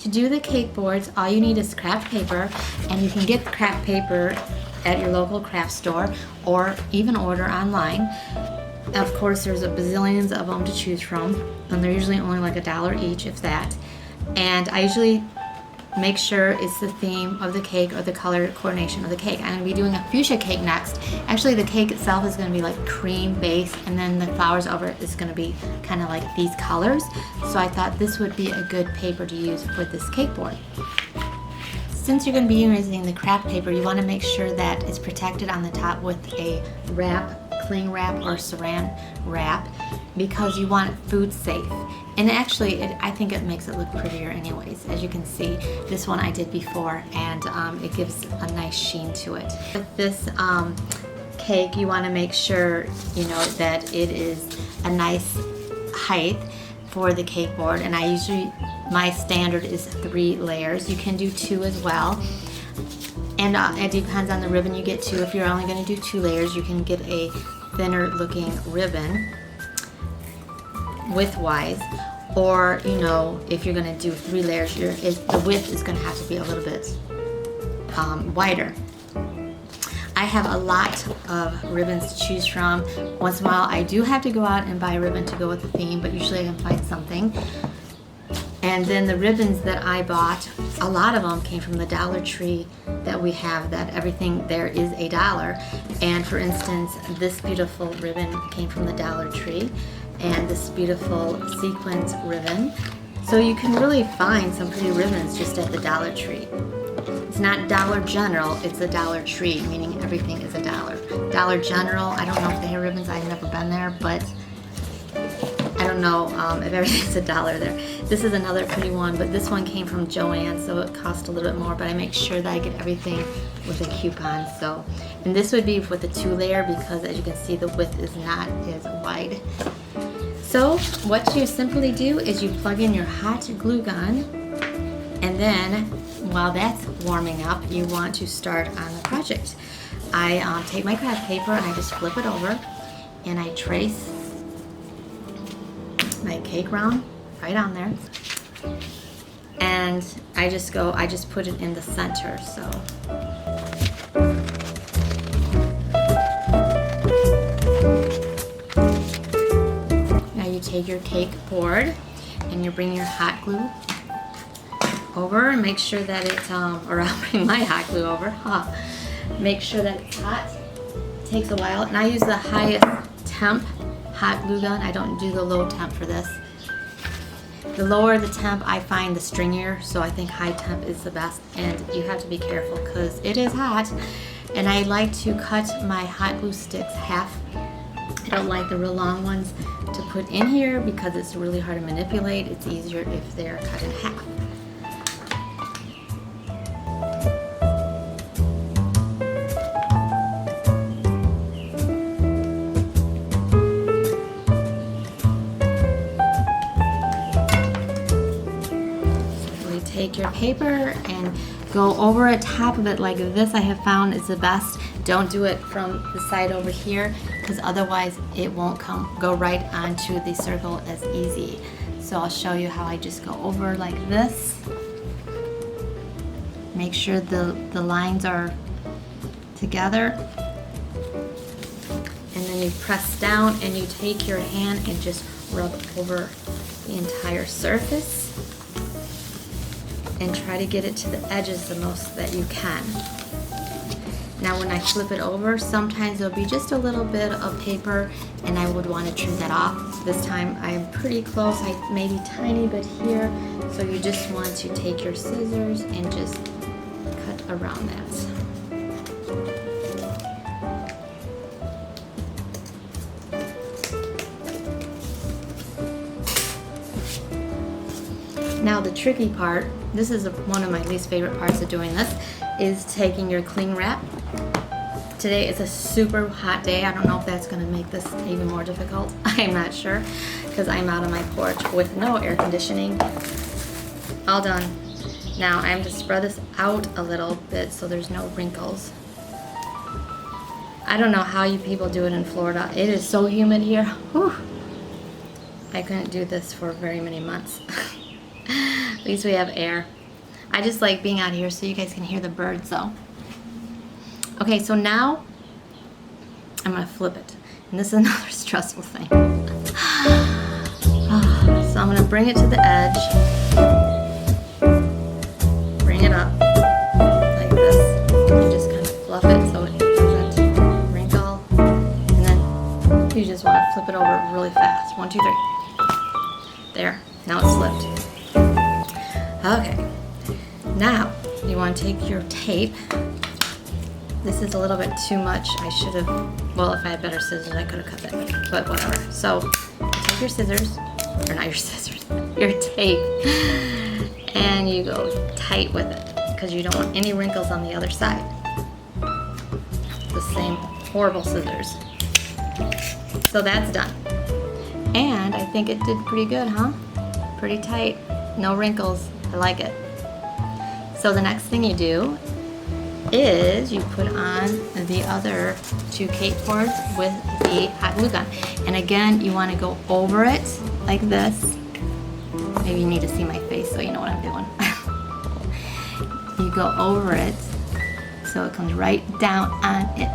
To do the cake boards, all you need is craft paper, and you can get craft paper at your local craft store or even order online. Of course, there's a bazillions of them to choose from, and they're usually only like $1 each, if that. And I usually make sure it's the theme of the cake or the color coordination of the cake. I'm going to be doing a fuchsia cake next. Actually, the cake itself is going to be like cream base, and then the flowers over it is going to be kind of like these colors. So I thought this would be a good paper to use for this cake board. Since you're going to be using the craft paper, you want to make sure that it's protected on the top with a wrap, cling wrap or saran wrap, because you want it food safe. And actually, I think it makes it look prettier anyways. As you can see, this one I did before, and it gives a nice sheen to it. With this cake, you want to make sure, you know, that it is a nice height for the cake board. And my standard is 3 layers. You can do 2 as well. And it depends on the ribbon you get too. If you're only going to do 2 layers, you can get a thinner looking ribbon width-wise, or you know, if you're going to do 3 layers, the width is going to have to be a little bit wider. I have a lot of ribbons to choose from. Once in a while, I do have to go out and buy a ribbon to go with the theme, but usually I can find something. And then the ribbons that I bought, a lot of them came from the Dollar Tree that we have, that everything there is $1. And for instance, this beautiful ribbon came from the Dollar Tree, and this beautiful sequins ribbon. So you can really find some pretty ribbons just at the Dollar Tree. It's not Dollar General, it's a Dollar Tree, meaning everything is $1. Dollar General, I don't know if they have ribbons, I've never been there, but I don't know if everything's $1 there. This is another pretty one, but this one came from Joann, so it cost a little bit more, but I make sure that I get everything with a coupon. So, and this would be with a 2-layer, because as you can see, the width is not as wide. So what you simply do is you plug in your hot glue gun, and then while that's warming up, you want to start on the project. I take my craft paper and I just flip it over, and I trace my cake round right on there, and I just put it in the center. So now you take your cake board and you bring your hot glue over and make sure that it's or I'll bring my hot glue over. Make sure that it's hot. It takes a while, and I use the highest temp hot glue gun. I don't do the low temp for this. The lower the temp, I find the stringier, so I think high temp is the best, and you have to be careful because it is hot. And I like to cut my hot glue sticks half. I don't like the real long ones to put in here because it's really hard to manipulate. It's easier if they're cut in half. Take your paper and go over the top of it like this. I have found is the best. Don't do it from the side over here, because otherwise it won't go right onto the circle as easy. So I'll show you how I just go over like this. Make sure the lines are together, and then you press down and you take your hand and just rub over the entire surface and try to get it to the edges the most that you can. Now when I flip it over, sometimes there'll be just a little bit of paper, and I would want to trim that off. This time I'm pretty close, I maybe tiny bit here, so you just want to take your scissors and just cut around that. Now the tricky part, this is one of my least favorite parts of doing this, is taking your cling wrap. Today is a super hot day. I don't know if that's going to make this even more difficult. I'm not sure, because I'm out on my porch with no air conditioning. All done. Now I'm going to spread this out a little bit so there's no wrinkles. I don't know how you people do it in Florida. It is so humid here. Whew. I couldn't do this for very many months. At least we have air. I just like being out here so you guys can hear the birds though. Okay, so now I'm gonna flip it. And this is another stressful thing. So I'm gonna bring it to the edge. Bring it up like this. And just kind of fluff it so it doesn't wrinkle. And then you just wanna flip it over really fast. 1, 2, 3. There, now it's flipped. Okay, now you wanna take your tape. This is a little bit too much. I should have, well, if I had better scissors, I could have cut it, but whatever. So you take your scissors, or not your scissors, your tape, and you go tight with it because you don't want any wrinkles on the other side. The same horrible scissors. So that's done. And I think it did pretty good, huh? Pretty tight, no wrinkles. I like it. So the next thing you do is you put on the other 2 cake boards with the hot glue gun. And again, you want to go over it like this. Maybe you need to see my face so you know what I'm doing. You go over it so it comes right down on it.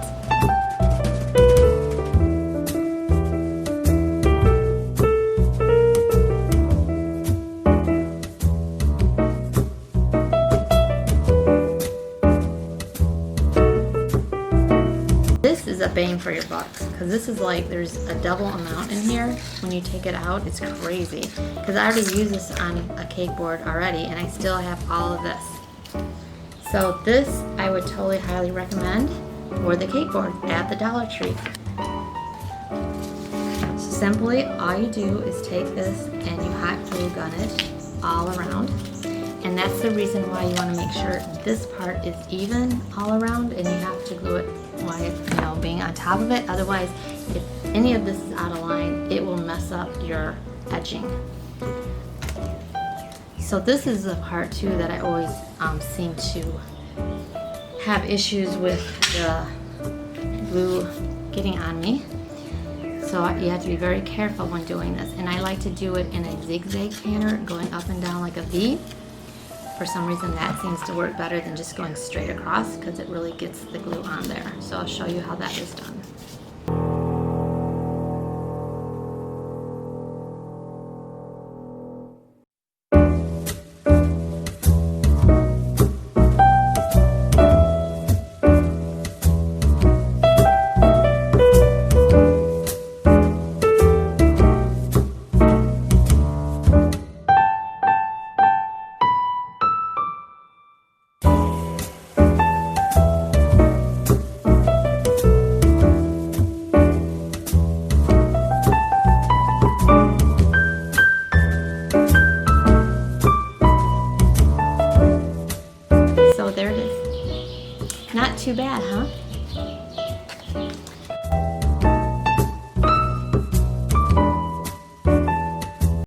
This is a bang for your buck because this is like there's a double amount in here. When you take it out, it's crazy because I already used this on a cake board already and I still have all of this. So this I would totally highly recommend for the cake board at the Dollar Tree. So simply all you do is take this and you hot glue gun it all around. And that's the reason why you want to make sure this part is even all around and you have to glue it while it's, being on top of it. Otherwise, if any of this is out of line, it will mess up your edging. So this is the part too that I always seem to have issues with the glue getting on me. So you have to be very careful when doing this. And I like to do it in a zigzag pattern, going up and down like a V. For some reason that seems to work better than just going straight across because it really gets the glue on there. So I'll show you how that is done. So there it is. Not too bad, huh?